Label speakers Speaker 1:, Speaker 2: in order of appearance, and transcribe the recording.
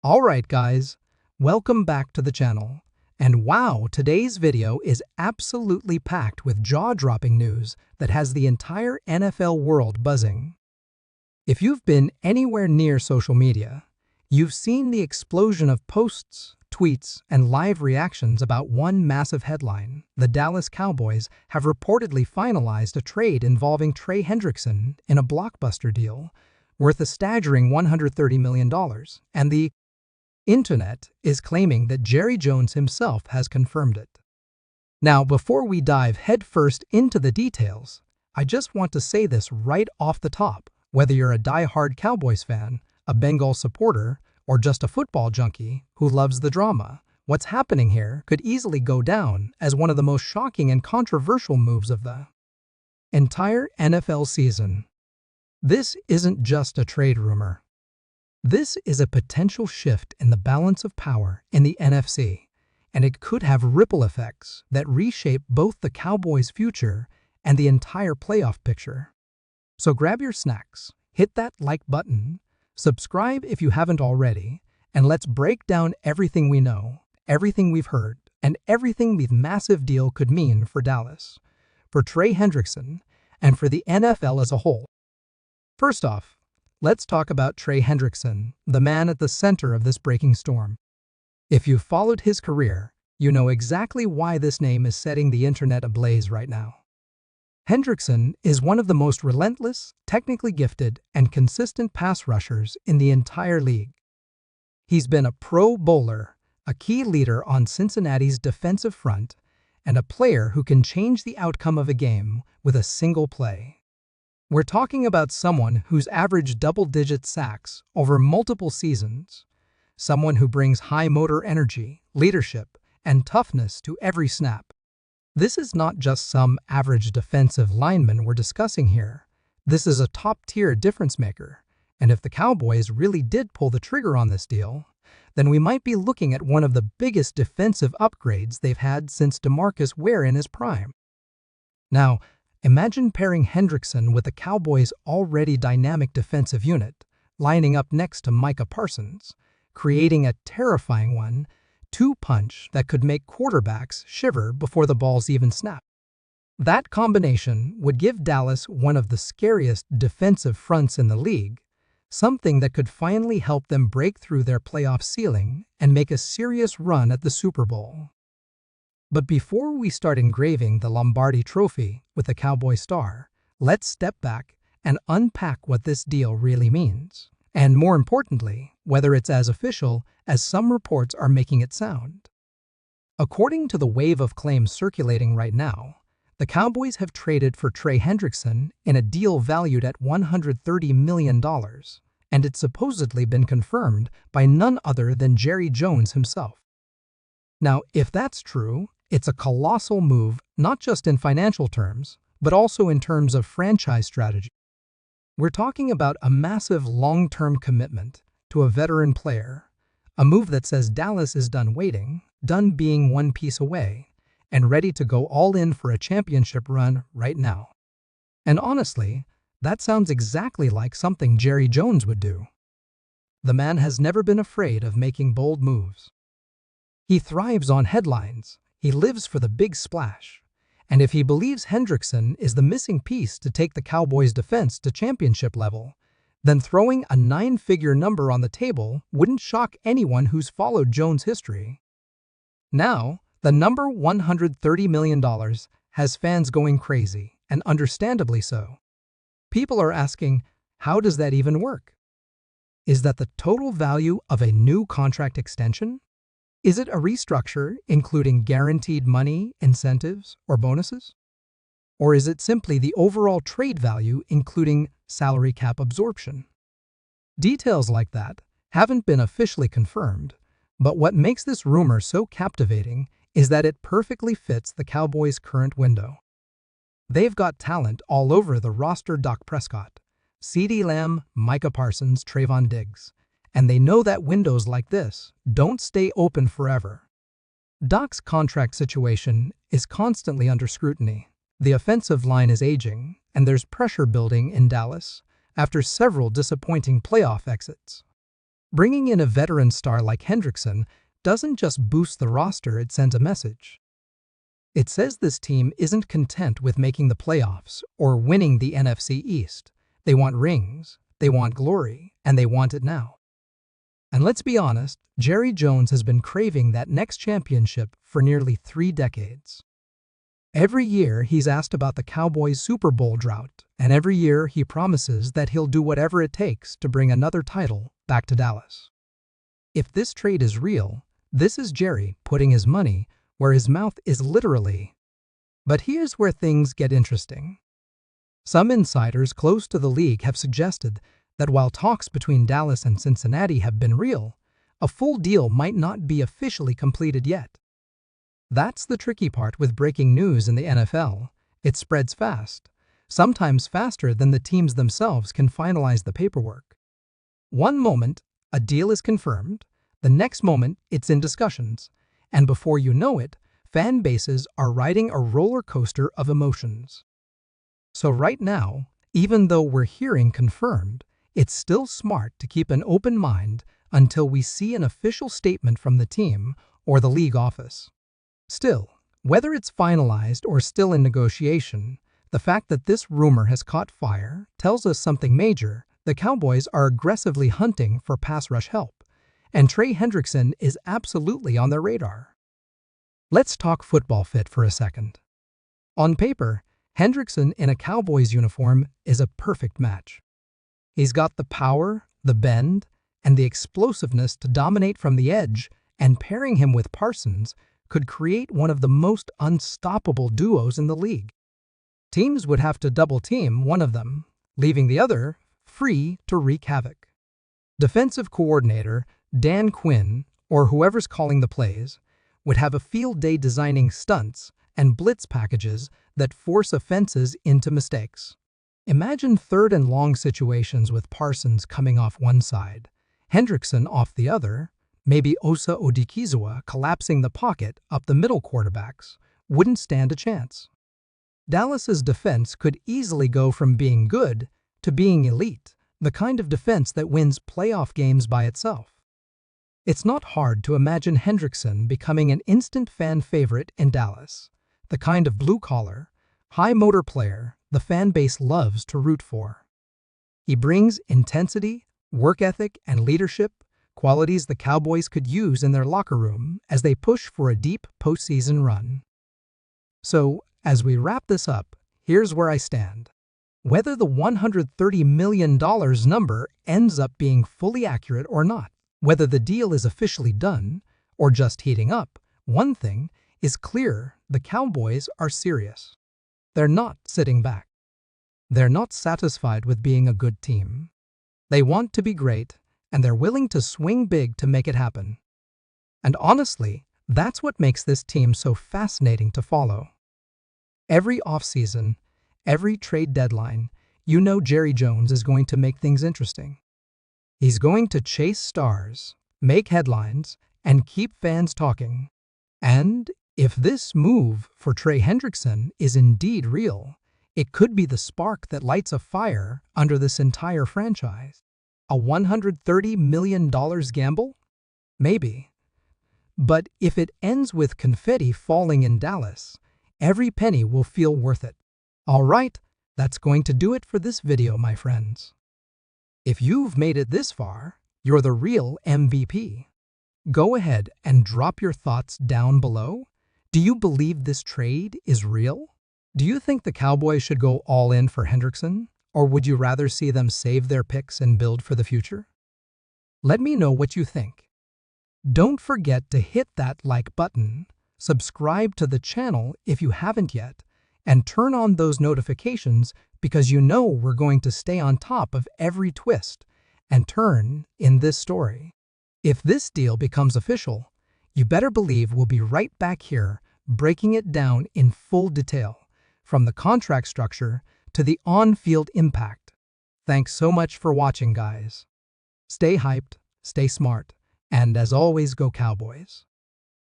Speaker 1: Alright guys, welcome back to the channel. And wow, today's video is absolutely packed with jaw-dropping news that has the entire NFL world buzzing. If you've been anywhere near social media, you've seen the explosion of posts, tweets, and live reactions about one massive headline. The Dallas Cowboys have reportedly finalized a trade involving Trey Hendrickson in a blockbuster deal worth a staggering $130 million, and the Internet is claiming that Jerry Jones himself has confirmed it. Now, before we dive headfirst into the details, I just want to say this right off the top. Whether you're a die-hard Cowboys fan, a Bengal supporter, or just a football junkie who loves the drama, what's happening here could easily go down as one of the most shocking and controversial moves of the entire NFL season. This isn't just a trade rumor. This is a potential shift in the balance of power in the NFC, and it could have ripple effects that reshape both the Cowboys' future and the entire playoff picture. So grab your snacks, hit that like button, subscribe if you haven't already, and let's break down everything we know, everything we've heard, and everything the massive deal could mean for Dallas, for Trey Hendrickson, and for the NFL as a whole. First off, let's talk about Trey Hendrickson, the man at the center of this breaking storm. If you've followed his career, you know exactly why this name is setting the internet ablaze right now. Hendrickson is one of the most relentless, technically gifted, and consistent pass rushers in the entire league. He's been a Pro Bowler, a key leader on Cincinnati's defensive front, and a player who can change the outcome of a game with a single play. We're talking about someone who's averaged double-digit sacks over multiple seasons, someone who brings high motor energy, leadership, and toughness to every snap. This is not just some average defensive lineman we're discussing here. This is a top-tier difference-maker, and if the Cowboys really did pull the trigger on this deal, then we might be looking at one of the biggest defensive upgrades they've had since DeMarcus Ware in his prime. Now, imagine pairing Hendrickson with the Cowboys' already dynamic defensive unit, lining up next to Micah Parsons, creating a terrifying 1-2 punch that could make quarterbacks shiver before the balls even snap. That combination would give Dallas one of the scariest defensive fronts in the league, something that could finally help them break through their playoff ceiling and make a serious run at the Super Bowl. But before we start engraving the Lombardi Trophy with the Cowboy star, let's step back and unpack what this deal really means. And more importantly, whether it's as official as some reports are making it sound. According to the wave of claims circulating right now, the Cowboys have traded for Trey Hendrickson in a deal valued at $130 million, and it's supposedly been confirmed by none other than Jerry Jones himself. Now, if that's true, it's a colossal move, not just in financial terms, but also in terms of franchise strategy. We're talking about a massive long-term commitment to a veteran player, a move that says Dallas is done waiting, done being one piece away, and ready to go all in for a championship run right now. And honestly, that sounds exactly like something Jerry Jones would do. The man has never been afraid of making bold moves. He thrives on headlines. He lives for the big splash. And if he believes Hendrickson is the missing piece to take the Cowboys' defense to championship level, then throwing a 9-figure number on the table wouldn't shock anyone who's followed Jones' history. Now, the number $130 million has fans going crazy, and understandably so. People are asking, how does that even work? Is that the total value of a new contract extension? Is it a restructure including guaranteed money, incentives, or bonuses? Or is it simply the overall trade value including salary cap absorption? Details like that haven't been officially confirmed, but what makes this rumor so captivating is that it perfectly fits the Cowboys' current window. They've got talent all over the roster: Dak Prescott, CeeDee Lamb, Micah Parsons, Trayvon Diggs. And they know that windows like this don't stay open forever. Dak's contract situation is constantly under scrutiny. The offensive line is aging, and there's pressure building in Dallas after several disappointing playoff exits. Bringing in a veteran star like Hendrickson doesn't just boost the roster, it sends a message. It says this team isn't content with making the playoffs or winning the NFC East. They want rings, they want glory, and they want it now. And let's be honest, Jerry Jones has been craving that next championship for nearly 3 decades. Every year he's asked about the Cowboys' Super Bowl drought, and every year he promises that he'll do whatever it takes to bring another title back to Dallas. If this trade is real, this is Jerry putting his money where his mouth is literally. But here's where things get interesting. Some insiders close to the league have suggested that while talks between Dallas and Cincinnati have been real, a full deal might not be officially completed yet. That's the tricky part with breaking news in the NFL. It spreads fast, sometimes faster than the teams themselves can finalize the paperwork. One moment, a deal is confirmed, the next moment, it's in discussions, and before you know it, fan bases are riding a roller coaster of emotions. So right now, even though we're hearing confirmed, it's still smart to keep an open mind until we see an official statement from the team or the league office. Still, whether it's finalized or still in negotiation, the fact that this rumor has caught fire tells us something major. The Cowboys are aggressively hunting for pass rush help, and Trey Hendrickson is absolutely on their radar. Let's talk football fit for a second. On paper, Hendrickson in a Cowboys uniform is a perfect match. He's got the power, the bend, and the explosiveness to dominate from the edge, and pairing him with Parsons could create one of the most unstoppable duos in the league. Teams would have to double-team one of them, leaving the other free to wreak havoc. Defensive coordinator Dan Quinn, or whoever's calling the plays, would have a field day designing stunts and blitz packages that force offenses into mistakes. Imagine 3rd and long situations with Parsons coming off one side, Hendrickson off the other, maybe Osa Odigizua collapsing the pocket up the middle. Quarterbacks wouldn't stand a chance. Dallas's defense could easily go from being good to being elite, the kind of defense that wins playoff games by itself. It's not hard to imagine Hendrickson becoming an instant fan favorite in Dallas, the kind of blue-collar, high-motor player the fan base loves to root for. He brings intensity, work ethic, and leadership, qualities the Cowboys could use in their locker room as they push for a deep postseason run. So, as we wrap this up, here's where I stand. Whether the $130 million number ends up being fully accurate or not, whether the deal is officially done or just heating up, one thing is clear: the Cowboys are serious. They're not sitting back. They're not satisfied with being a good team. They want to be great, and they're willing to swing big to make it happen. And honestly, that's what makes this team so fascinating to follow. Every offseason, every trade deadline, you know Jerry Jones is going to make things interesting. He's going to chase stars, make headlines, and keep fans talking. And if this move for Trey Hendrickson is indeed real, it could be the spark that lights a fire under this entire franchise. A $130 million gamble? Maybe. But if it ends with confetti falling in Dallas, every penny will feel worth it. All right, that's going to do it for this video, my friends. If you've made it this far, you're the real MVP. Go ahead and drop your thoughts down below. Do you believe this trade is real? Do you think the Cowboys should go all in for Hendrickson, or would you rather see them save their picks and build for the future? Let me know what you think. Don't forget to hit that like button, subscribe to the channel if you haven't yet, and turn on those notifications because you know we're going to stay on top of every twist and turn in this story. If this deal becomes official, you better believe we'll be right back here breaking it down in full detail, from the contract structure to the on-field impact. Thanks so much for watching, guys. Stay hyped, stay smart, and as always, go Cowboys.